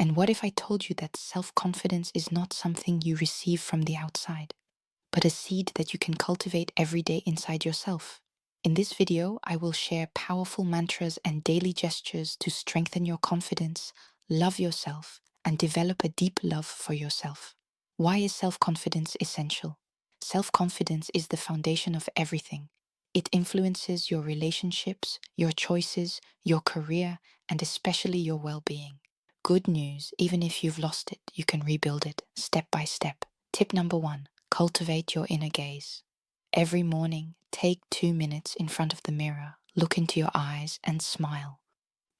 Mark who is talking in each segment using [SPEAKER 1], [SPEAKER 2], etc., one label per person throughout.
[SPEAKER 1] And what if I told you that self-confidence is not something you receive from the outside, but a seed that you can cultivate every day inside yourself? In this video, I will share powerful mantras and daily gestures to strengthen your confidence, love yourself, and develop a deep love for yourself. Why is self-confidence essential? Self-confidence is the foundation of everything. It influences your relationships, your choices, your career, and especially your well-being. Good news, even if you've lost it, you can rebuild it step by step. Tip number 1, cultivate your inner gaze. Every morning, take 2 minutes in front of the mirror, look into your eyes, and smile.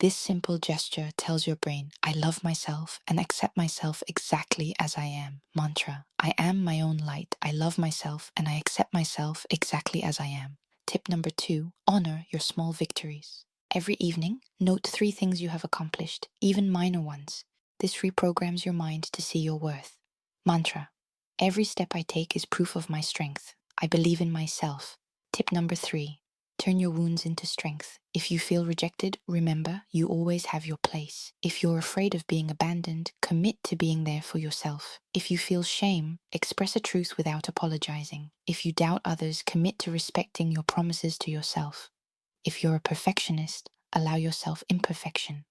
[SPEAKER 1] This simple gesture tells your brain, I love myself and accept myself exactly as I am. Mantra, I am my own light. I love myself and I accept myself exactly as I am. Tip number 2, honor your small victories. Every evening, note 3 things you have accomplished, even minor ones. This reprograms your mind to see your worth. Mantra, every step I take is proof of my strength. I believe in myself. Tip number 3, turn your wounds into strength. If you feel rejected, remember, you always have your place. If you're afraid of being abandoned, commit to being there for yourself. If you feel shame, express a truth without apologizing. If you doubt others, commit to respecting your promises to yourself. If you're a perfectionist, allow yourself imperfection.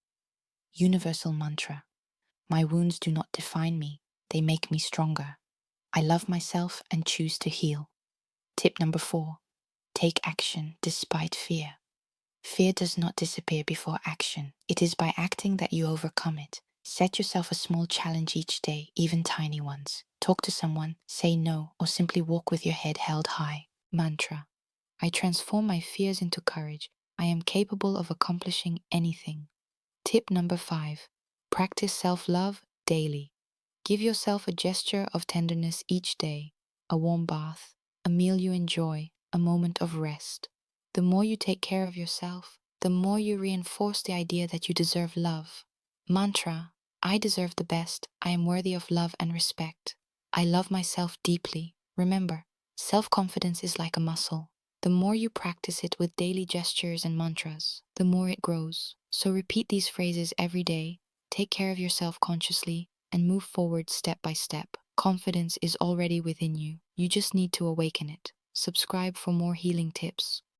[SPEAKER 1] Universal mantra, my wounds do not define me, they make me stronger. I love myself and choose to heal. Tip number 4, take action despite fear. Fear does not disappear before action. It is by acting that you overcome it. Set yourself a small challenge each day, even tiny ones. Talk to someone, say no, or simply walk with your head held high. Mantra, I transform my fears into courage. I am capable of accomplishing anything. Tip number 5, practice self-love daily. Give yourself a gesture of tenderness each day, a warm bath, a meal you enjoy, a moment of rest. The more you take care of yourself, the more you reinforce the idea that you deserve love. Mantra, I deserve the best. I am worthy of love and respect. I love myself deeply. Remember, self-confidence is like a muscle. The more you practice it with daily gestures and mantras, the more it grows. So repeat these phrases every day, take care of yourself consciously, and move forward step by step. Confidence is already within you. You just need to awaken it. Subscribe for more healing tips.